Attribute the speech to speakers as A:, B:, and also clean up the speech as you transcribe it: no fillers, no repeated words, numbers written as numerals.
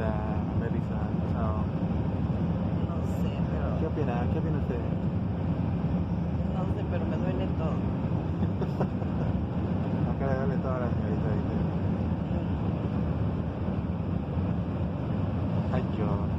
A: Hola, Melissa. Chao.
B: No sé, pero.
A: ¿Qué opina? ¿Qué opina usted?
B: No sé, pero me duele todo.
A: Acá le duele toda la señorita, dice. Ay, yo.